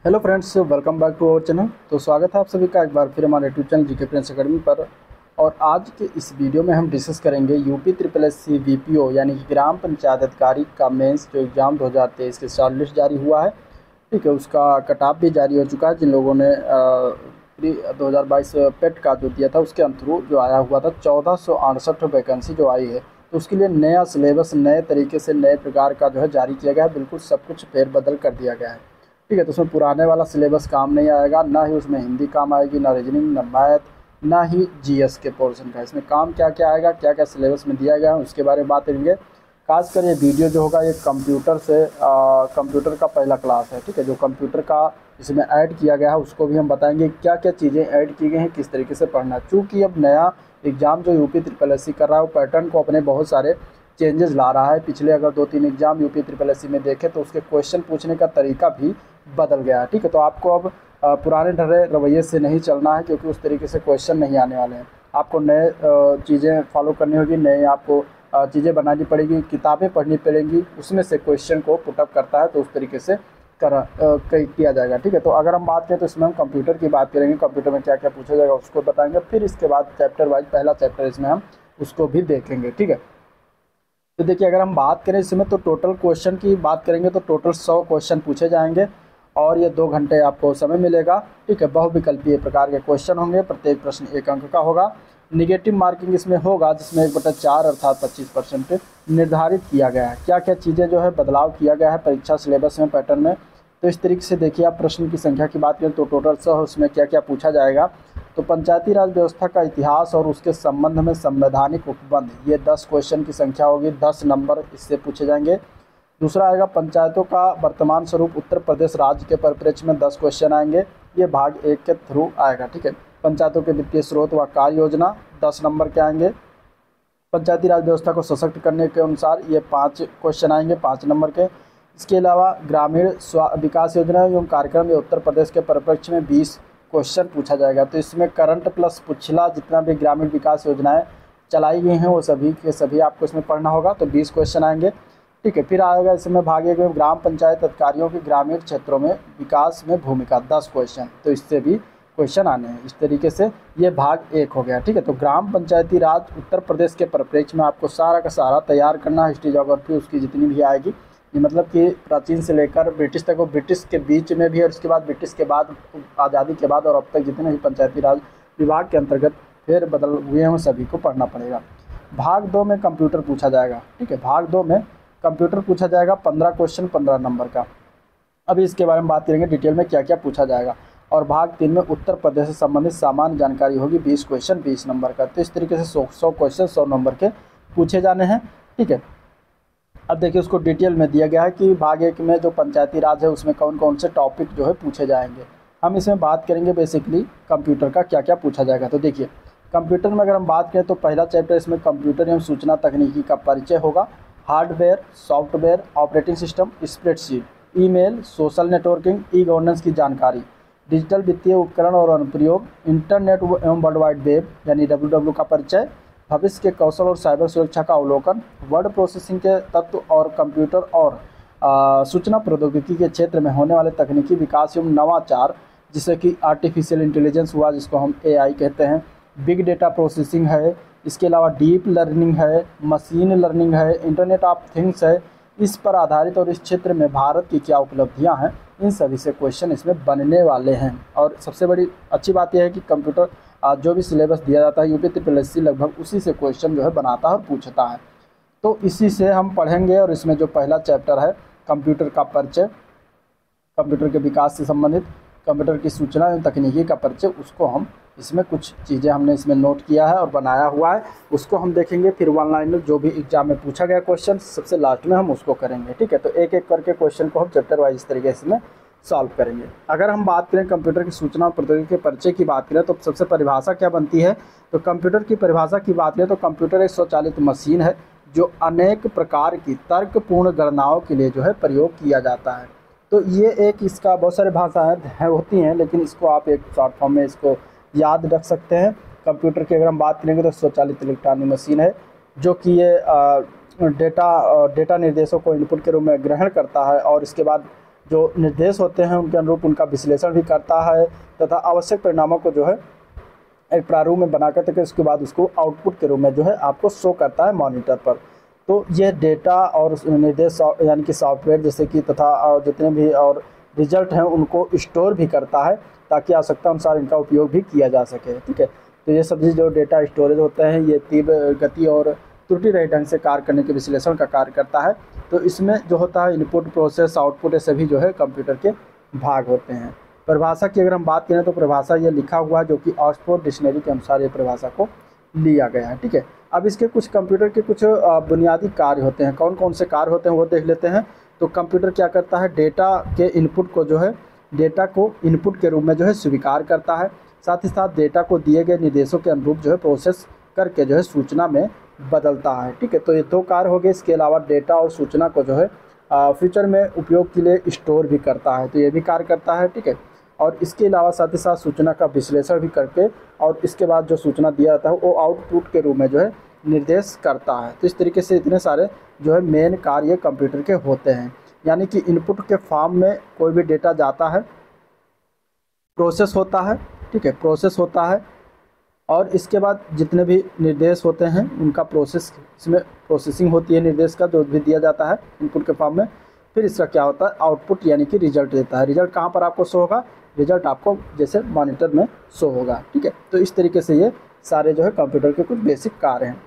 Hello friends, welcome back to our channel. तो स्वागत है आप सभी का एक बार फिर हमारे YouTube channel GK friends academy पर। और आज के इस वीडियो में हम डिस्कस करेंगे UP triple S C VPO यानी कि ग्राम पंचायत अधिकारी का मेंस जो एग्ज़ाम 2023 के शॉर्ट लिस्ट जारी हुआ है। ठीक है, उसका कट ऑफ भी जारी हो चुका है। जिन लोगों ने 2022 पेट का जो दिया था उसके अंतरू जो आया हुआ था 1468 वैकेंसी जो आई है, तो उसके लिए नया सिलेबस नए तरीके से नए प्रकार का जो है जारी किया गया है। बिल्कुल सब कुछ फेरबदल कर दिया गया है। ठीक है, तो उसमें पुराने वाला सिलेबस काम नहीं आएगा, ना ही उसमें हिंदी काम आएगी, ना रीजनिंग, ना मैथ, ना ही जीएस के पोर्शन का। इसमें काम क्या क्या आएगा, क्या क्या सिलेबस में दिया गया है, उसके बारे में बात करेंगे। खासकर ये वीडियो जो होगा ये कंप्यूटर का पहला क्लास है। ठीक है, जो कंप्यूटर का इसमें ऐड किया गया है उसको भी हम बताएंगे क्या क्या चीज़ें ऐड की गई हैं, किस तरीके से पढ़ना। चूँकि अब नया एग्ज़ाम जो यूपी ट्रिपल एस सी कर रहा है वो पैटर्न को अपने बहुत सारे चेंजेस ला रहा है। पिछले अगर 2-3 exam UP triple S C में देखें तो उसके क्वेश्चन पूछने का तरीका भी बदल गया है। ठीक है, तो आपको अब पुराने ढर्रे रवैये से नहीं चलना है, क्योंकि उस तरीके से क्वेश्चन नहीं आने वाले हैं। आपको नए चीज़ें फॉलो करनी होगी, नए आपको चीज़ें बनानी पड़ेगी, किताबें पढ़नी पड़ेंगी, उसमें से क्वेश्चन को पुटअप करता है तो उस तरीके से किया जाएगा। ठीक है, तो अगर हम बात करें तो इसमें हम कंप्यूटर की बात करेंगे, कंप्यूटर में क्या क्या पूछा जाएगा उसको बताएंगे। फिर इसके बाद चैप्टर वाइज पहला चैप्टर इसमें हम उसको भी देखेंगे। ठीक है, तो देखिए अगर हम बात करें इसमें तो टोटल क्वेश्चन की बात करेंगे तो टोटल 100 क्वेश्चन पूछे जाएंगे और ये 2 घंटे आपको समय मिलेगा। ठीक है, बहुविकल्पीय प्रकार के क्वेश्चन होंगे, प्रत्येक प्रश्न 1 अंक का होगा। निगेटिव मार्किंग इसमें होगा, जिसमें 1/4 अर्थात 25% निर्धारित किया गया है। क्या क्या चीज़ें जो है बदलाव किया गया है परीक्षा सिलेबस में, पैटर्न में। तो इस तरीके से देखिए, आप प्रश्न की संख्या की बात करें तो टोटल 100 उसमें क्या क्या पूछा जाएगा। तो पंचायती राज व्यवस्था का इतिहास और उसके संबंध में संवैधानिक उपबंध, ये 10 क्वेश्चन की संख्या होगी, 10 नंबर इससे पूछे जाएंगे। दूसरा आएगा पंचायतों का वर्तमान स्वरूप उत्तर प्रदेश राज्य के परिप्रेक्ष्य में 10 क्वेश्चन आएंगे, ये भाग 1 के थ्रू आएगा। ठीक है, पंचायतों के वित्तीय स्रोत व कार्य योजना 10 नंबर के आएंगे। पंचायती राज व्यवस्था को सशक्त करने के अनुसार ये 5 क्वेश्चन आएंगे, 5 नंबर के। इसके अलावा ग्रामीण विकास योजना एवं कार्यक्रम या उत्तर प्रदेश के परिप्रेक्ष्य में 20 क्वेश्चन पूछा जाएगा। तो इसमें करंट प्लस पिछला जितना भी ग्रामीण विकास योजनाएं चलाई गई हैं वो सभी के सभी आपको इसमें पढ़ना होगा, तो 20 क्वेश्चन आएंगे। ठीक है, फिर आएगा इसमें भाग 1 में ग्राम पंचायत अधिकारियों की ग्रामीण क्षेत्रों में विकास में भूमिका, 10 क्वेश्चन, तो इससे भी क्वेश्चन आने हैं। इस तरीके से ये भाग 1 हो गया। ठीक है, तो ग्राम पंचायती राज उत्तर प्रदेश के परिप्रेक्ष्य में आपको सारा का सारा तैयार करना, हिस्ट्री ज्योग्राफी उसकी जितनी भी आएगी, ये मतलब कि प्राचीन से लेकर ब्रिटिश तक, वो ब्रिटिश के बीच में भी और उसके बाद ब्रिटिश के बाद, आज़ादी के बाद और अब तक जितने भी पंचायती राज विभाग के अंतर्गत फेर बदल हुए हैं सभी को पढ़ना पड़ेगा। भाग 2 में कंप्यूटर पूछा जाएगा। ठीक है, भाग 2 में कंप्यूटर पूछा जाएगा 15 क्वेश्चन 15 नंबर का। अभी इसके बारे में बात करेंगे डिटेल में क्या क्या पूछा जाएगा। और भाग 3 में उत्तर प्रदेश से संबंधित सामान्य जानकारी होगी, 20 क्वेश्चन 20 नंबर का। तो इस तरीके से 100 क्वेश्चन 100 नंबर के पूछे जाने हैं। ठीक है, अब देखिए उसको डिटेल में दिया गया है कि भाग 1 में जो पंचायती राज है उसमें कौन कौन से टॉपिक जो है पूछे जाएंगे। हम इसमें बात करेंगे बेसिकली कंप्यूटर का क्या क्या पूछा जाएगा। तो देखिए कंप्यूटर में अगर हम बात करें तो पहला चैप्टर इसमें कंप्यूटर एवं सूचना तकनीकी का परिचय होगा। Hardware, software, operating system, spreadsheet, email, social networking, e governance की जानकारी, डिजिटल वित्तीय उपकरण और अनुप्रयोग, इंटरनेट एवं वर्ल्ड वाइड वेब यानी WWW का परिचय, भविष्य के कौशल और साइबर सुरक्षा का अवलोकन, वर्ड प्रोसेसिंग के तत्व और कंप्यूटर और सूचना प्रौद्योगिकी के क्षेत्र में होने वाले तकनीकी विकास एवं नवाचार, जिसे कि आर्टिफिशियल इंटेलिजेंस हुआ जिसको हम AI कहते हैं, बिग डेटा प्रोसेसिंग है, इसके अलावा डीप लर्निंग है, मशीन लर्निंग है, इंटरनेट ऑफ थिंग्स है, इस पर आधारित और इस क्षेत्र में भारत की क्या उपलब्धियां हैं, इन सभी से क्वेश्चन इसमें बनने वाले हैं। और सबसे बड़ी अच्छी बात यह है कि कंप्यूटर जो भी सिलेबस दिया जाता है यूपी ट्रिपल एस सी लगभग उसी से क्वेश्चन जो है बनाता है और पूछता है। तो इसी से हम पढ़ेंगे। और इसमें जो पहला चैप्टर है कंप्यूटर का परिचय, कंप्यूटर के विकास से संबंधित, कंप्यूटर की सूचना एवं तकनीकी का परिचय, उसको हम इसमें कुछ चीज़ें हमने इसमें नोट किया है और बनाया हुआ है, उसको हम देखेंगे। फिर 1 लाइनर जो भी एग्जाम में पूछा गया क्वेश्चन सबसे लास्ट में हम उसको करेंगे। ठीक है, तो एक एक करके क्वेश्चन को हम चैप्टर वाइज इस तरीके से सॉल्व करेंगे। अगर हम बात करें कंप्यूटर की सूचना और प्रौद्योगिकी के परिचय की बात करें तो सबसे परिभाषा क्या बनती है। तो कंप्यूटर की परिभाषा की बात करें तो कंप्यूटर एक स्वचालित मशीन है जो अनेक प्रकार की तर्कपूर्ण गणनाओं के लिए जो है प्रयोग किया जाता है। तो ये एक इसका बहुत सारे भाषाएँ होती हैं, लेकिन इसको आप एक शॉर्ट फॉर्म में इसको याद रख सकते हैं। कंप्यूटर की अगर हम बात करेंगे तो स्वचालित इलेक्ट्रॉनिक मशीन है जो कि ये डेटा निर्देशों को इनपुट के रूप में ग्रहण करता है और इसके बाद जो निर्देश होते हैं उनके अनुरूप उनका विश्लेषण भी करता है तथा आवश्यक परिणामों को जो है एक प्रारूप में बना करके उसके बाद उसको आउटपुट के रूप में जो है आपको शो करता है मॉनिटर पर। तो ये डेटा और निर्देश यानी कि सॉफ्टवेयर जैसे कि तथा जितने भी और रिजल्ट हैं उनको स्टोर भी करता है ताकि आवश्यकता अनुसार इनका उपयोग भी किया जा सके। ठीक है, तो ये सब जो डेटा स्टोरेज होते हैं ये तीव्र गति और त्रुटि रहित ढंग से कार्य करने के विश्लेषण का कार्य करता है। तो इसमें जो होता है इनपुट, प्रोसेस, आउटपुट, ये सभी जो है कंप्यूटर के भाग होते हैं। परिभाषा की अगर हम बात करें तो परिभाषा ये लिखा हुआ है जो कि ऑक्सफोर्ड डिक्शनरी के अनुसार ये परिभाषा को लिया गया है। ठीक है, अब इसके कुछ कंप्यूटर के कुछ बुनियादी कार्य होते हैं। कौन कौन से कार्य होते हैं वो देख लेते हैं। तो कंप्यूटर क्या करता है, डेटा के इनपुट को जो है डेटा को इनपुट के रूप में जो है स्वीकार करता है, साथ ही साथ डेटा को दिए गए निर्देशों के अनुरूप जो है प्रोसेस करके जो है सूचना में बदलता है। ठीक है, तो ये दो कार्य हो गए। इसके अलावा डेटा और सूचना को जो है फ्यूचर में उपयोग के लिए स्टोर भी करता है, तो ये भी कार्य करता है। ठीक है, और इसके अलावा साथ ही साथ सूचना का विश्लेषण भी करके और इसके बाद जो सूचना दिया जाता है वो आउटपुट के रूप में जो है निर्देश करता है। तो इस तरीके से इतने सारे जो है मेन कार्य कंप्यूटर के होते हैं। यानी कि इनपुट के फॉर्म में कोई भी डेटा जाता है, प्रोसेस होता है। ठीक है, प्रोसेस होता है और इसके बाद जितने भी निर्देश होते हैं उनका प्रोसेस, इसमें प्रोसेसिंग होती है निर्देश का जो भी दिया जाता है इनपुट के फॉर्म में। फिर इसका क्या होता है, आउटपुट यानी कि रिजल्ट देता है। रिजल्ट कहाँ पर आपको शो होगा, रिजल्ट आपको जैसे मॉनिटर में शो होगा। ठीक है, तो इस तरीके से ये सारे जो है कंप्यूटर के कुछ बेसिक कार्य हैं।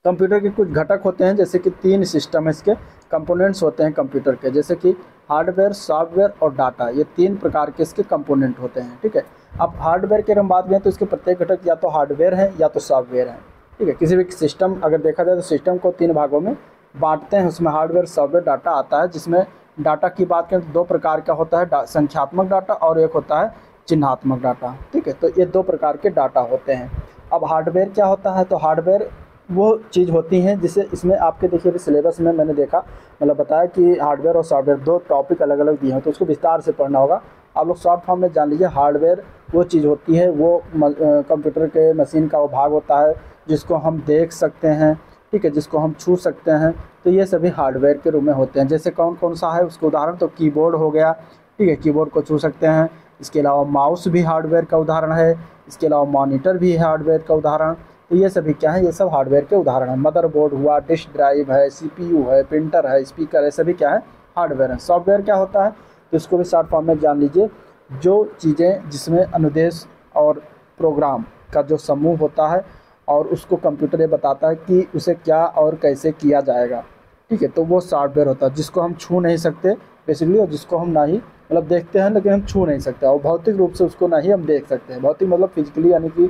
कंप्यूटर के कुछ घटक होते हैं जैसे कि 3 सिस्टम है, इसके कंपोनेंट्स होते हैं कंप्यूटर के, जैसे कि हार्डवेयर, सॉफ्टवेयर और डाटा। ये 3 प्रकार के इसके कंपोनेंट होते हैं। ठीक है, अब हार्डवेयर की हम बात करें तो इसके प्रत्येक घटक या तो हार्डवेयर है या तो सॉफ्टवेयर है। ठीक है, किसी भी सिस्टम अगर देखा जाए तो सिस्टम को 3 भागों में बांटते हैं, उसमें हार्डवेयर, सॉफ्टवेयर, डाटा आता है। जिसमें डाटा की बात करें तो 2 प्रकार का होता है, संख्यात्मक डाटा और एक होता है चिन्हात्मक डाटा। ठीक है, तो ये 2 प्रकार के डाटा होते हैं। अब हार्डवेयर क्या होता है, तो हार्डवेयर वो चीज़ होती हैं जिसे इसमें आपके देखिए अभी सिलेबस में मैंने देखा, मतलब बताया कि हार्डवेयर और सॉफ्टवेयर 2 टॉपिक अलग अलग दिए हैं, तो उसको विस्तार से पढ़ना होगा। आप लोग शॉर्ट फॉर्म में जान लीजिए। हार्डवेयर वो चीज़ होती है, वो कंप्यूटर के मशीन का वो भाग होता है जिसको हम देख सकते हैं। ठीक है, जिसको हम छू सकते हैं। तो ये सभी हार्डवेयर के रूप में होते हैं। जैसे कौन कौन सा है उसका उदाहरण, तो कीबोर्ड हो गया। ठीक है, कीबोर्ड को छू सकते हैं। इसके अलावा माउस भी हार्डवेयर का उदाहरण है। इसके अलावा मॉनिटर भी है हार्डवेयर का उदाहरण। तो ये सभी क्या है, ये सब हार्डवेयर के उदाहरण है। मदरबोर्ड हुआ, डिस्क ड्राइव है, सीपीयू है, प्रिंटर है, स्पीकर है, सभी क्या है, हार्डवेयर है। सॉफ्टवेयर क्या होता है, तो इसको भी शॉर्ट फॉर्म में जान लीजिए। जो चीज़ें जिसमें अनुदेश और प्रोग्राम का जो समूह होता है और उसको कंप्यूटर ये बताता है कि उसे क्या और कैसे किया जाएगा। ठीक है, तो वो सॉफ्टवेयर होता है जिसको हम छू नहीं सकते बेसिकली, और जिसको हम ना ही मतलब देखते हैं लेकिन हम छू नहीं सकते, और भौतिक रूप से उसको ना ही हम देख सकते हैं। भौतिक मतलब फिजिकली, यानी कि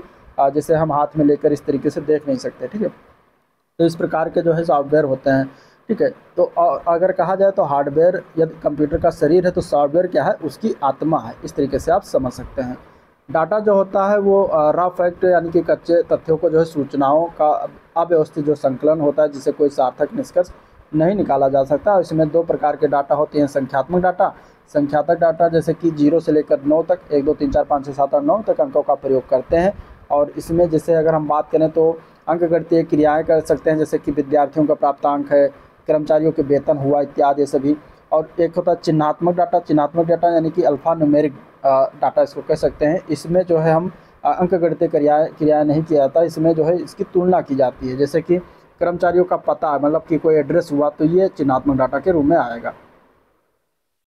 जैसे हम हाथ में लेकर इस तरीके से देख नहीं सकते। ठीक है, तो इस प्रकार के जो है सॉफ्टवेयर होते हैं। ठीक है, तो अगर कहा जाए तो हार्डवेयर यदि कंप्यूटर का शरीर है तो सॉफ्टवेयर क्या है, उसकी आत्मा है। इस तरीके से आप समझ सकते हैं। डाटा जो होता है वो रॉ फैक्ट यानी कि कच्चे तथ्यों को जो है सूचनाओं का अव्यवस्थित जो संकलन होता है जिसे कोई सार्थक निष्कर्ष नहीं निकाला जा सकता। इसमें 2 प्रकार के डाटा होते हैं, संख्यात्मक डाटा। संख्यात्मक डाटा जैसे कि 0 से लेकर 9 तक, 1 2 3 4 5 6 7 8 9 तक अंकों का प्रयोग करते हैं। और इसमें जैसे अगर हम बात करें तो अंकगणितीय क्रियाएं कर सकते हैं, जैसे कि विद्यार्थियों का प्राप्तांक है, कर्मचारियों के वेतन हुआ इत्यादि सभी। और एक होता है चिन्हात्मक डाटा। चिन्हात्मक डाटा यानी कि अल्फा न्यूमेरिक डाटा इसको कह सकते हैं। इसमें जो है हम अंकगणितीय क्रियाएं नहीं किया जाता, इसमें जो है इसकी तुलना की जाती है। जैसे कि कर्मचारियों का पता मतलब कि कोई एड्रेस हुआ तो ये चिन्हात्मक डाटा के रूप में आएगा।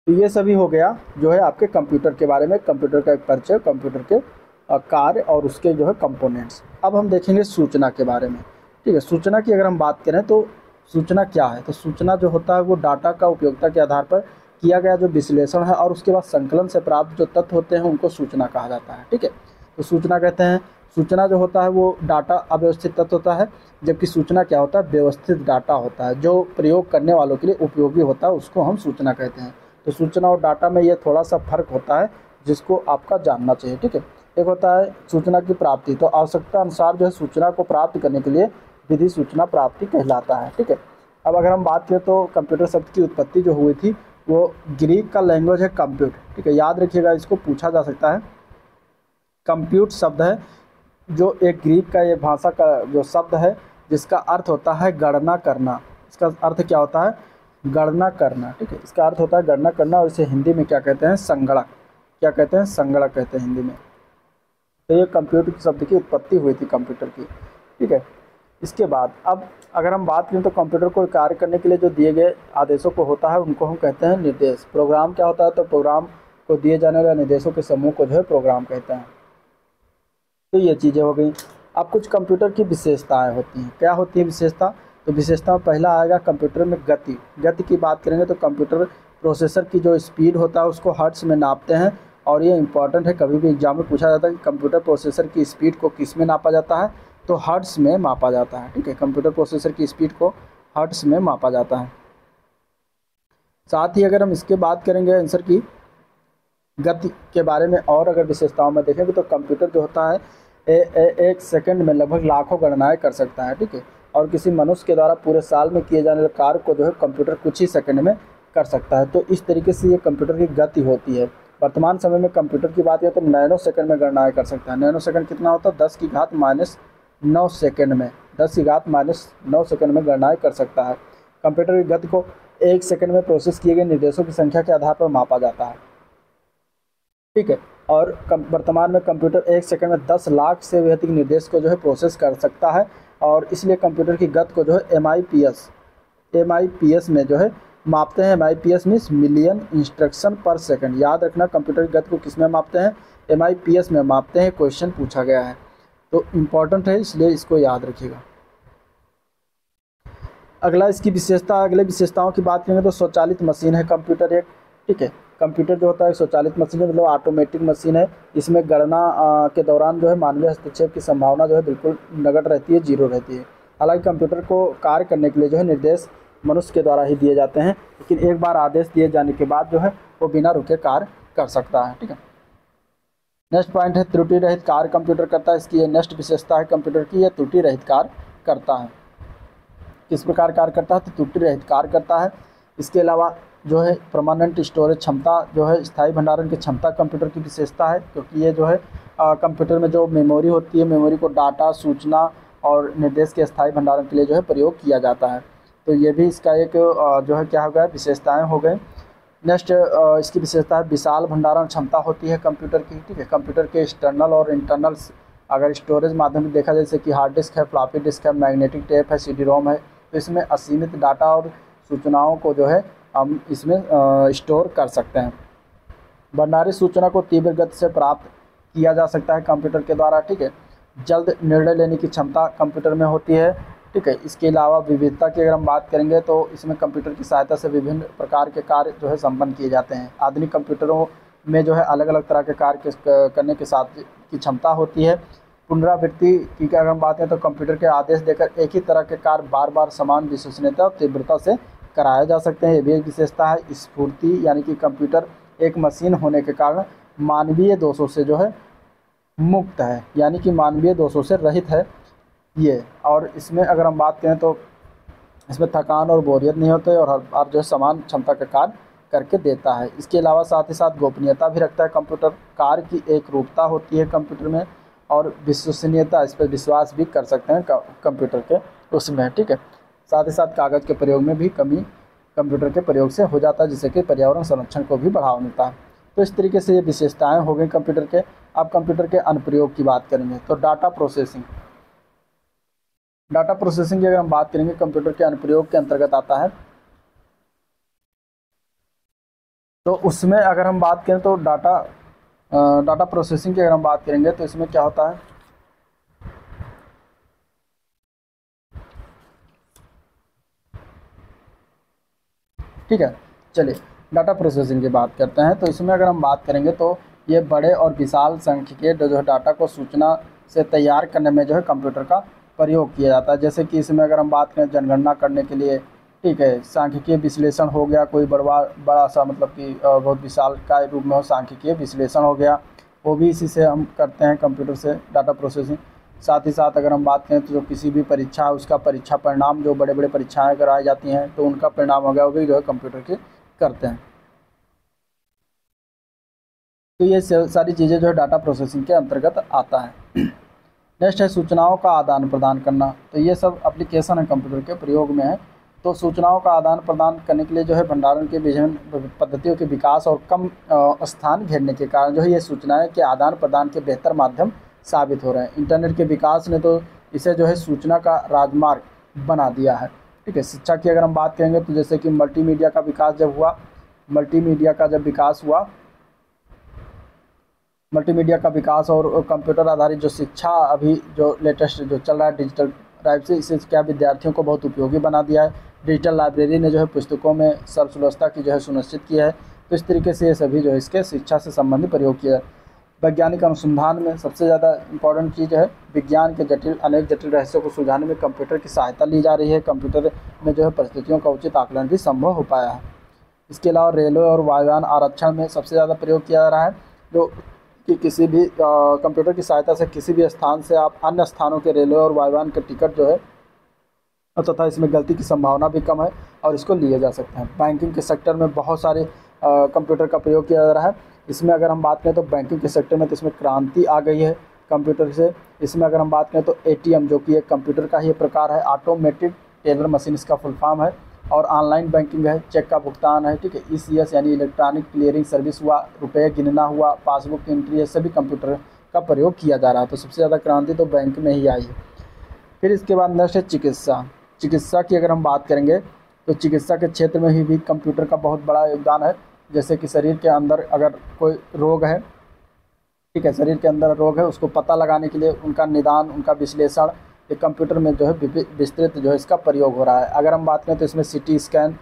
तो ये सभी हो गया जो है आपके कंप्यूटर के बारे में, कंप्यूटर का एक परिचय, कंप्यूटर के कार्य और उसके जो है कंपोनेंट्स। अब हम देखेंगे सूचना के बारे में। ठीक है, सूचना की अगर हम बात करें तो सूचना क्या है, तो सूचना जो होता है वो डाटा का उपयोगिता के आधार पर किया गया जो विश्लेषण है और उसके बाद संकलन से प्राप्त जो तथ्य होते हैं उनको सूचना कहा जाता है। ठीक है, तो सूचना कहते हैं, सूचना जो होता है वो डाटा अव्यवस्थित तत्व होता है, जबकि सूचना क्या होता है, व्यवस्थित डाटा होता है जो प्रयोग करने वालों के लिए उपयोगी होता है, उसको हम सूचना कहते हैं। तो सूचना और डाटा में ये थोड़ा सा फर्क होता है जिसको आपका जानना चाहिए। ठीक है, एक होता है सूचना की प्राप्ति, तो आवश्यकता अनुसार जो है सूचना को प्राप्त करने के लिए विधि सूचना प्राप्ति कहलाता है। ठीक है, अब अगर हम बात करें तो कंप्यूटर शब्द की उत्पत्ति जो हुई थी वो ग्रीक का लैंग्वेज है कंप्यूट। ठीक है, याद रखिएगा, इसको पूछा जा सकता है। कंप्यूट शब्द है जो एक ग्रीक का ये भाषा का जो शब्द है जिसका अर्थ होता है गणना करना। इसका अर्थ क्या होता है, गणना करना, ठीक है, इसका अर्थ होता है गणना करना, और इसे हिंदी में क्या कहते हैं, संगणक। क्या कहते हैं, संगणक कहते हैं हिंदी में। तो ये कंप्यूटर शब्द की उत्पत्ति हुई थी कंप्यूटर की, ठीक है। इसके बाद अब अगर हम बात करें तो कंप्यूटर को कार्य करने के लिए जो दिए गए आदेशों को होता है उनको हम कहते हैं निर्देश। प्रोग्राम क्या होता है, तो प्रोग्राम को दिए जाने वाले निर्देशों के समूह को जो है प्रोग्राम कहते हैं। तो ये चीज़ें हो गई। अब कुछ कंप्यूटर की विशेषताएं होती हैं। क्या होती है विशेषता, तो विशेषता पहला आएगा कंप्यूटर में गति। गति की बात करेंगे तो कंप्यूटर प्रोसेसर की जो स्पीड होता है उसको हर्ट्ज में नापते हैं, और ये इंपॉर्टेंट है, कभी भी एग्जाम में पूछा जाता है कि कंप्यूटर प्रोसेसर की स्पीड को किस में नापा जाता है, तो हर्ट्ज में मापा जाता है, ठीक है। कंप्यूटर प्रोसेसर की स्पीड को हर्ट्ज में मापा जाता है। साथ ही अगर हम इसके बात करेंगे आंसर की गति के बारे में और अगर विशेषताओं में देखेंगे तो कंप्यूटर जो होता है एक सेकंड में लगभग लाखों गणनाएं कर सकता है, ठीक है। और किसी मनुष्य के द्वारा पूरे साल में किए जाने वाले कार्य को जो है कंप्यूटर कुछ ही सेकंड में कर सकता है। तो इस तरीके से ये कंप्यूटर की गति होती है। वर्तमान समय में कंप्यूटर की बात करें तो नैनो सेकंड में गणनाएं कर सकता है। नैनो सेकंड कितना होता है, 10 की घात -9 सेकंड में, 10 की घात -9 सेकंड में गणनाएं कर सकता है। कंप्यूटर की गति को एक सेकंड में प्रोसेस किए गए निर्देशों की संख्या के आधार पर मापा जाता है, ठीक है। और वर्तमान में कंप्यूटर एक सेकंड में 10 लाख से भी अधिक निर्देश को जो है प्रोसेस कर सकता है, और इसलिए कंप्यूटर की गति को जो है MIPS में जो है मापते हैं। MIPS मीन्स मिलियन इंस्ट्रक्शन पर सेकंड। याद रखना कंप्यूटर की गति को किस में मापते हैं, MIPS में मापते हैं। क्वेश्चन पूछा गया है तो इम्पॉर्टेंट है, इसलिए इसको याद रखिएगा। अगला इसकी विशेषता, अगले विशेषताओं की बात करेंगे तो स्वचालित मशीन है कंप्यूटर एक, ठीक है। कंप्यूटर जो होता है स्वचालित मशीन है, मतलब ऑटोमेटिक मशीन है। इसमें गणना के दौरान जो है मानवीय हस्तक्षेप की संभावना जो है बिल्कुल नगण्य रहती है, जीरो रहती है। हालांकि कंप्यूटर को कार्य करने के लिए जो है निर्देश मनुष्य के द्वारा ही दिए जाते हैं, लेकिन एक बार आदेश दिए जाने के बाद जो है वो बिना रुके कार्य कर सकता है, ठीक है। नेक्स्ट पॉइंट है त्रुटि रहित कार्य कंप्यूटर करता है। इसकी ये नेक्स्ट विशेषता है कंप्यूटर की, यह त्रुटि रहित कार्य करता है। किस प्रकार कार्य करता है, तो त्रुटि रहित कार्य करता है। इसके अलावा जो है परमानेंट स्टोरेज क्षमता, जो है स्थायी भंडारण की क्षमता कंप्यूटर की विशेषता है, क्योंकि ये जो है कंप्यूटर में जो मेमोरी होती है, मेमोरी को डाटा, सूचना और निर्देश के स्थायी भंडारण के लिए जो है प्रयोग किया जाता है। तो ये भी इसका एक जो है क्या हो गया, विशेषताएं हो गए। नेक्स्ट इसकी विशेषता है विशाल भंडारण क्षमता होती है कंप्यूटर की, ठीक है। कंप्यूटर के एक्सटर्नल और इंटरनल अगर स्टोरेज माध्यम से देखा, जैसे कि हार्ड डिस्क है, फ्लॉपी डिस्क है, मैग्नेटिक टेप है, CD-ROM है, तो इसमें असीमित डाटा और सूचनाओं को जो है हम इसमें स्टोर कर सकते हैं। भंडारित सूचना को तीव्र गति से प्राप्त किया जा सकता है कंप्यूटर के द्वारा, ठीक है। जल्द निर्णय लेने की क्षमता कंप्यूटर में होती है, ठीक है। इसके अलावा विविधता की अगर हम बात करेंगे तो इसमें कंप्यूटर की सहायता से विभिन्न प्रकार के कार्य जो है संपन्न किए जाते हैं। आधुनिक कंप्यूटरों में जो है अलग अलग तरह के कार्य करने के साथ की क्षमता होती है। पुनरावृत्ति की अगर हम बात करें तो कंप्यूटर के आदेश देकर एक ही तरह के कार्य बार बार समान विश्वसनीयता और तीव्रता से कराए जा सकते हैं, ये भी एक विशेषता है। स्फूर्ति यानी कि कंप्यूटर एक मशीन होने के कारण मानवीय दोषों से जो है मुक्त है, यानी कि मानवीय दोषों से रहित है ये। और इसमें अगर हम बात करें तो इसमें थकान और बोरियत नहीं होते, और हर बार जो है समान क्षमता का कार्य करके देता है। इसके अलावा साथ ही साथ गोपनीयता भी रखता है कंप्यूटर। कार्य की एक रूपता होती है कंप्यूटर में, और विश्वसनीयता, इस पर विश्वास भी कर सकते हैं कंप्यूटर के उसमें, ठीक है। साथ ही साथ कागज़ के प्रयोग में भी कमी कंप्यूटर के प्रयोग से हो जाता है, जिससे कि पर्यावरण संरक्षण को भी बढ़ावा मिलता है। तो इस तरीके से ये विशेषताएं हो गई कंप्यूटर के। अब कंप्यूटर के अनुप्रयोग की बात करेंगे तो डाटा प्रोसेसिंग। डाटा प्रोसेसिंग की अगर हम बात करेंगे कंप्यूटर के अनुप्रयोग के अंतर्गत आता है, तो उसमें अगर हम बात करें तो डाटा प्रोसेसिंग की अगर हम बात करेंगे तो इसमें क्या होता है, ठीक है। चलिए डाटा प्रोसेसिंग की बात करते हैं। तो इसमें अगर हम बात करेंगे तो ये बड़े और विशाल सांख्यिकीय जो है डाटा को सूचना से तैयार करने में जो है कंप्यूटर का प्रयोग किया जाता है। जैसे कि इसमें अगर हम बात करें जनगणना करने के लिए, ठीक है, सांख्यिकीय विश्लेषण हो गया, कोई बड़ा सा मतलब कि बहुत विशाल का रूप में हो, सांख्यिकीय विश्लेषण हो गया, वो भी इसी से हम करते हैं कंप्यूटर से डाटा प्रोसेसिंग। साथ ही साथ अगर हम बात करें तो जो किसी भी परीक्षा है उसका परीक्षा परिणाम, जो बड़े बड़े परीक्षाएं कराई जाती हैं तो उनका परिणाम हो गया, वो भी जो है कंप्यूटर के करते हैं। तो ये सारी चीज़ें जो है डाटा प्रोसेसिंग के अंतर्गत आता है। नेक्स्ट है सूचनाओं का आदान प्रदान करना। तो ये सब एप्लीकेशन है कंप्यूटर के प्रयोग में है। तो सूचनाओं का आदान प्रदान करने के लिए जो है भंडारण के विभिन्न पद्धतियों के विकास और कम स्थान घेरने के कारण जो है ये सूचनाएं के आदान प्रदान के बेहतर माध्यम साबित हो रहे हैं। इंटरनेट के विकास ने तो इसे जो है सूचना का राजमार्ग बना दिया है। ठीक है, शिक्षा की अगर हम बात करेंगे तो जैसे कि मल्टीमीडिया का विकास जब हुआ, मल्टीमीडिया का विकास और कंप्यूटर आधारित जो शिक्षा अभी जो लेटेस्ट जो चल रहा है डिजिटल टाइप से, इसे क्या विद्यार्थियों को बहुत उपयोगी बना दिया है। डिजिटल लाइब्रेरी ने जो है पुस्तकों में सर्वश्रेष्ठता की जो है सुनिश्चित किया है। तो इस तरीके से ये सभी जो है इसके शिक्षा से संबंधित प्रयोग किया है। वैज्ञानिक अनुसंधान में सबसे ज़्यादा इम्पॉर्टेंट चीज़ है विज्ञान के अनेक जटिल रहस्यों को सुलझाने में कंप्यूटर की सहायता ली जा रही है। कंप्यूटर में जो है परिस्थितियों का उचित आकलन भी संभव हो पाया है। इसके अलावा रेलवे और वायुयान आरक्षण में सबसे ज़्यादा प्रयोग किया जा रहा है, जो कि किसी भी कंप्यूटर की सहायता से किसी भी स्थान से आप अन्य स्थानों के रेलवे और वायुयान के टिकट जो है तथा इसमें गलती की संभावना भी कम है और इसको लिए जा सकते हैं। बैंकिंग के सेक्टर में बहुत सारे कंप्यूटर का प्रयोग किया जा रहा है। इसमें अगर हम बात करें तो बैंकिंग के सेक्टर में तो इसमें क्रांति आ गई है कंप्यूटर से। इसमें अगर हम बात करें तो एटीएम जो कि एक कंप्यूटर का ही प्रकार है, ऑटोमेटेड टेलर मशीन इसका फुल फॉर्म है। और ऑनलाइन बैंकिंग है, चेक का भुगतान है, ठीक है, ईसीएस यानी इलेक्ट्रॉनिक क्लियरिंग सर्विस हुआ, रुपये गिनना हुआ, पासबुक की एंट्री है, सभी कंप्यूटर का प्रयोग किया जा रहा है। तो सबसे ज़्यादा क्रांति तो बैंक में ही आई है। फिर इसके बाद नेक्स्ट है चिकित्सा की अगर हम बात करेंगे तो चिकित्सा के क्षेत्र में भी कंप्यूटर का बहुत बड़ा योगदान है। जैसे कि शरीर के अंदर अगर कोई रोग है, ठीक है, शरीर के अंदर रोग है, उसको पता लगाने के लिए उनका निदान, उनका विश्लेषण ये कंप्यूटर में जो है विस्तृत जो है इसका प्रयोग हो रहा है। अगर हम बात करें तो इसमें सीटी स्कैन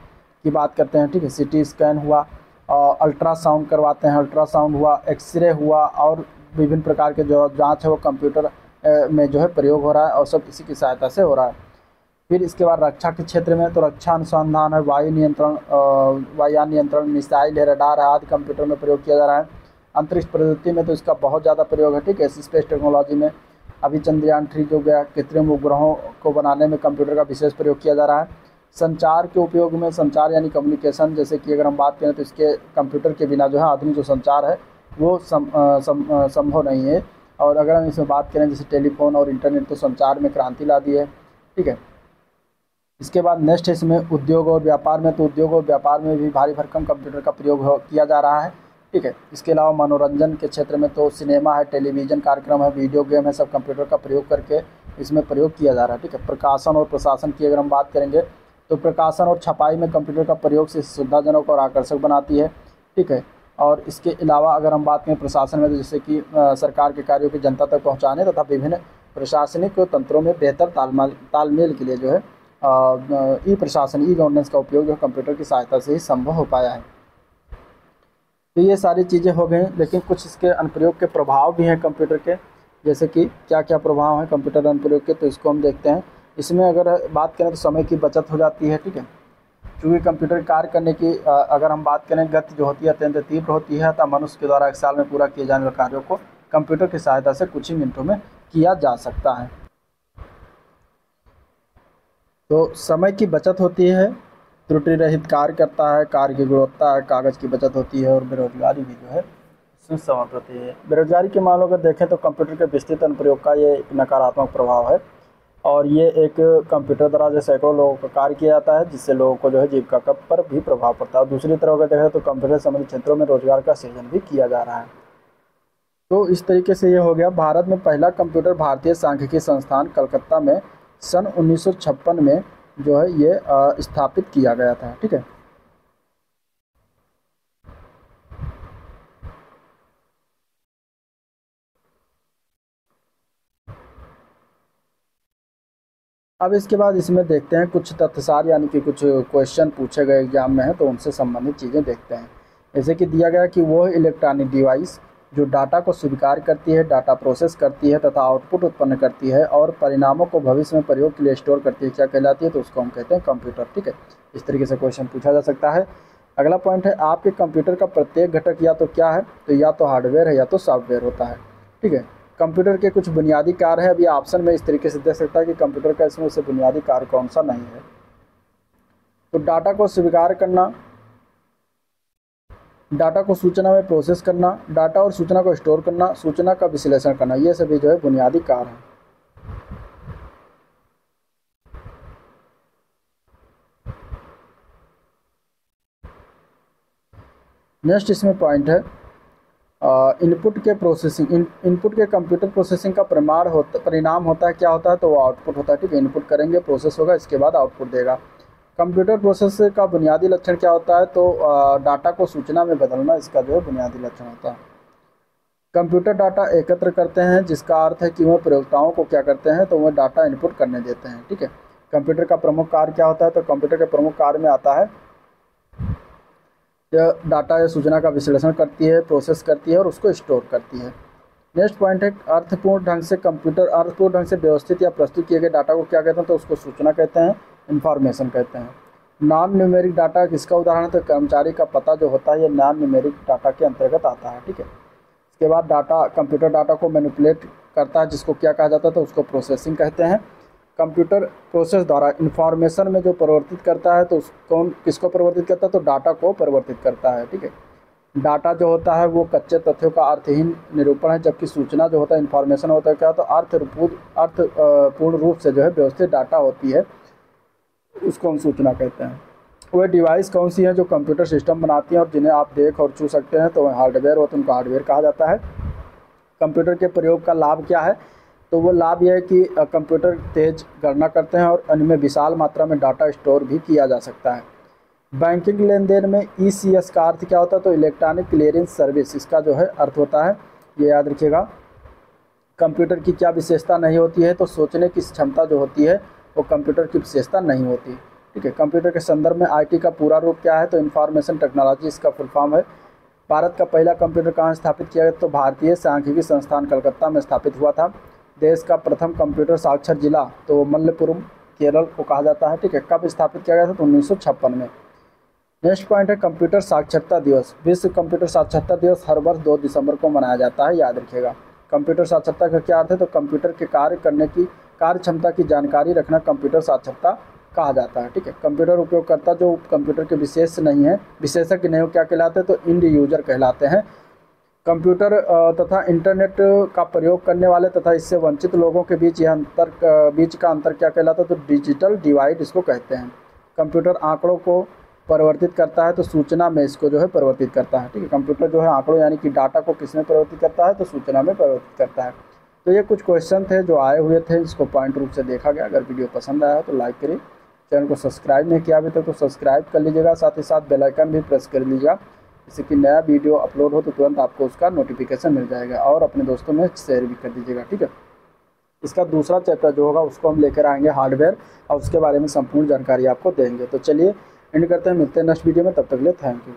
की बात करते हैं, ठीक है, सीटी स्कैन हुआ, अल्ट्रासाउंड करवाते हैं, अल्ट्रासाउंड हुआ, एक्सरे हुआ और विभिन्न प्रकार के जो जाँच है वो कंप्यूटर में जो है प्रयोग हो रहा है और सब इसी की सहायता से हो रहा है। फिर इसके बाद रक्षा के क्षेत्र में तो रक्षा अनुसंधान है, वायुयान नियंत्रण, मिसाइल है, रडार है आदि कंप्यूटर में प्रयोग किया जा रहा है। अंतरिक्ष प्रवृत्ति में तो इसका बहुत ज़्यादा प्रयोग है, ठीक है, स्पेस टेक्नोलॉजी में अभी चंद्रयान 3 जो गया, कृत्रिम उपग्रहों को बनाने में कंप्यूटर का विशेष प्रयोग किया जा रहा है। संचार के उपयोग में, संचार यानी कम्युनिकेशन, जैसे कि अगर हम बात करें तो इसके कंप्यूटर के बिना जो है आधुनिक जो संचार है वो संभव नहीं है। और अगर हम इसमें बात करें जैसे टेलीफोन और इंटरनेट तो संचार में क्रांति ला दी है, ठीक है। इसके बाद नेक्स्ट है इसमें उद्योग और व्यापार में, तो उद्योग और व्यापार में भी भारी भरकम कंप्यूटर का प्रयोग किया जा रहा है, ठीक है। इसके अलावा मनोरंजन के क्षेत्र में तो सिनेमा है, टेलीविज़न कार्यक्रम है, वीडियो गेम है, सब कंप्यूटर का प्रयोग करके इसमें प्रयोग किया जा रहा है, ठीक है। प्रकाशन और प्रशासन की अगर हम बात करेंगे तो प्रकाशन और छपाई में कंप्यूटर का प्रयोग से सुविधाजनक और आकर्षक बनाती है, ठीक है। और इसके अलावा अगर हम बात करें प्रशासन में तो जैसे कि सरकार के कार्यों की जनता तक पहुँचाने तथा विभिन्न प्रशासनिक तंत्रों में बेहतर तालमेल के लिए जो है ई प्रशासन, ई गवर्नेंस का उपयोग जो कंप्यूटर की सहायता से ही संभव हो पाया है। तो ये सारी चीज़ें हो गई, लेकिन कुछ इसके अनुप्रयोग के प्रभाव भी हैं कंप्यूटर के। जैसे कि क्या क्या प्रभाव हैं कंप्यूटर अनुप्रयोग के, तो इसको हम देखते हैं। इसमें अगर बात करें तो समय की बचत हो जाती है, ठीक है, क्योंकि कंप्यूटर कार्य करने की अगर हम बात करें गति जो होती है अत्यंत तीव्र होती है, तब मनुष्य के द्वारा एक साल में पूरा किए जाने वाले कार्यों को कंप्यूटर की सहायता से कुछ ही मिनटों में किया जा सकता है। तो समय की बचत होती है, त्रुटि रहित कार्य करता है, कार्य की गुणवत्ता है, कागज़ की बचत होती है और बेरोजगारी भी जो है इसमें समाप्त होती है। बेरोजगारी के मामलों को देखें तो कंप्यूटर के विस्तृत अनुप्रयोग का ये एक नकारात्मक प्रभाव है और ये एक कंप्यूटर द्वारा जो सैकड़ों लोगों का कार्य किया जाता है, जिससे लोगों को जो है जीविका पर भी प्रभाव पड़ता है। दूसरी तरफ अगर देखें तो कंप्यूटर संबंधित क्षेत्रों में रोजगार का सृजन भी किया जा रहा है। तो इस तरीके से ये हो गया। भारत में पहला कंप्यूटर भारतीय सांख्यिकी संस्थान कलकत्ता में सन 1956 में जो है ये स्थापित किया गया था, ठीक है। अब इसके बाद इसमें देखते हैं कुछ तथ्यसार यानी कि कुछ क्वेश्चन पूछे गए एग्जाम में हैं, तो उनसे संबंधित चीज़ें देखते हैं। जैसे कि दिया गया कि वो इलेक्ट्रॉनिक डिवाइस जो डाटा को स्वीकार करती है, डाटा प्रोसेस करती है तथा आउटपुट उत्पन्न करती है और परिणामों को भविष्य में प्रयोग के लिए स्टोर करती है, क्या कहलाती है, तो उसको हम कहते हैं कंप्यूटर, ठीक है। इस तरीके से क्वेश्चन पूछा जा सकता है। अगला पॉइंट है आपके कंप्यूटर का प्रत्येक घटक या तो क्या है, तो या तो हार्डवेयर है या तो सॉफ्टवेयर होता है, ठीक है। कंप्यूटर के कुछ बुनियादी कार्य है, अभी ऑप्शन में इस तरीके से दे सकता है कि कंप्यूटर का इसमें से बुनियादी कार्य कौन सा नहीं है। तो डाटा को स्वीकार करना, डाटा को सूचना में प्रोसेस करना, डाटा और सूचना को स्टोर करना, सूचना का विश्लेषण करना, ये सभी जो है बुनियादी कार्य हैं। नेक्स्ट इसमें पॉइंट है इनपुट के प्रोसेसिंग। इनपुट के कंप्यूटर प्रोसेसिंग का परिणाम होता है, क्या होता है, तो वो आउटपुट होता है। ठीक है, इनपुट करेंगे, प्रोसेस होगा, इसके बाद आउटपुट देगा। कंप्यूटर प्रोसेस का बुनियादी लक्षण क्या होता है, तो डाटा को सूचना में बदलना इसका जो है बुनियादी लक्षण होता है। कंप्यूटर डाटा एकत्र करते हैं, जिसका अर्थ है कि वह प्रयोक्ताओं को क्या करते हैं, तो वह डाटा इनपुट करने देते हैं। ठीक है, कंप्यूटर का प्रमुख कार्य क्या होता है, तो कंप्यूटर के प्रमुख कार्य में आता है यह डाटा या सूचना का विश्लेषण करती है, प्रोसेस करती है और उसको स्टोर करती है। नेक्स्ट पॉइंट है अर्थपूर्ण ढंग से व्यवस्थित या प्रस्तुत किए गए डाटा को क्या कहते हैं, तो उसको सूचना कहते हैं, इंफॉर्मेशन कहते हैं। नॉन न्यूमेरिक डाटा किसका उदाहरण है, तो कर्मचारी का पता जो होता है ये नॉन न्यूमेरिक डाटा के अंतर्गत आता है। ठीक है, इसके बाद कंप्यूटर डाटा को मैनिपुलेट करता है, जिसको क्या कहा जाता है, तो उसको प्रोसेसिंग कहते हैं। कंप्यूटर प्रोसेस द्वारा इंफॉर्मेशन में जो परिवर्तित करता है, तो किसको परिवर्तित करता है, तो डाटा को परिवर्तित करता है। ठीक है, डाटा जो होता है वो कच्चे तथ्यों का अर्थहीन निरूपण है, जबकि सूचना जो होता है, इंफॉर्मेशन होता है क्या, तो अर्थपूर्ण रूप से जो है व्यवस्थित डाटा होती है, उसको हम सूचना कहते हैं। वह डिवाइस कौन सी है जो कंप्यूटर सिस्टम बनाती हैं और जिन्हें आप देख और छू सकते हैं, तो वह हार्डवेयर होते हैं, उनको हार्डवेयर कहा जाता है। कंप्यूटर के प्रयोग का लाभ क्या है, तो वो लाभ यह है कि कंप्यूटर तेज गणना करते हैं और इनमें विशाल मात्रा में डाटा स्टोर भी किया जा सकता है। बैंकिंग लेन देन में ECS का अर्थ क्या होता है, तो इलेक्ट्रॉनिक क्लियरेंस सर्विस इसका जो है अर्थ होता है, ये याद रखिएगा। कंप्यूटर की क्या विशेषता नहीं होती है, तो सोचने की क्षमता जो होती है वो कंप्यूटर की विशेषता नहीं होती। ठीक है, कंप्यूटर के संदर्भ में IT का पूरा रूप क्या है, तो इंफॉर्मेशन टेक्नोलॉजी इसका फुल फॉर्म है। भारत का पहला कंप्यूटर कहाँ स्थापित किया गया, तो भारतीय सांख्यिकी संस्थान कलकत्ता में स्थापित हुआ था। देश का प्रथम कंप्यूटर साक्षर जिला तो मल्लपुरम केरल को कहा जाता है। ठीक है, कब स्थापित किया गया था, तो 1956 में। नेक्स्ट पॉइंट है कंप्यूटर साक्षरता दिवस। विश्व कंप्यूटर साक्षरता दिवस हर वर्ष 2 दिसंबर को मनाया जाता है, याद रखिएगा। कंप्यूटर साक्षरता का क्या अर्थ है, तो कंप्यूटर के कार्य करने की कार्य क्षमता की जानकारी रखना कंप्यूटर साक्षरता कहा जाता है। ठीक है, कंप्यूटर उपयोगकर्ता जो कंप्यूटर के विशेषज्ञ नहीं हो क्या कहलाते हैं, तो इंड यूजर कहलाते हैं। कंप्यूटर तथा इंटरनेट का प्रयोग करने वाले तथा इससे वंचित लोगों के बीच का अंतर क्या कहलाता है, तो डिजिटल डिवाइड इसको कहते हैं। कंप्यूटर आंकड़ों को परिवर्तित करता है, तो सूचना में इसको जो है परिवर्तित करता है। ठीक है, कंप्यूटर जो है आंकड़ों यानी कि डाटा को किसमें परिवर्तित करता है, तो सूचना में परिवर्तित करता है। तो ये कुछ क्वेश्चन थे जो आए हुए थे, इसको पॉइंट रूप से देखा गया। अगर वीडियो पसंद आया तो लाइक करिए, चैनल को सब्सक्राइब नहीं किया अभी तक तो सब्सक्राइब कर लीजिएगा, साथ ही साथ बेल आइकन भी प्रेस कर लीजिएगा, जिससे कि नया वीडियो अपलोड हो तो तुरंत आपको उसका नोटिफिकेशन मिल जाएगा। और अपने दोस्तों में शेयर भी कर दीजिएगा। ठीक है, इसका दूसरा चैप्टर जो होगा उसको हम लेकर आएंगे हार्डवेयर, और उसके बारे में संपूर्ण जानकारी आपको देंगे। तो चलिए एंड करते हैं, मिलते हैं नेक्स्ट वीडियो में, तब तक के लिए थैंक यू।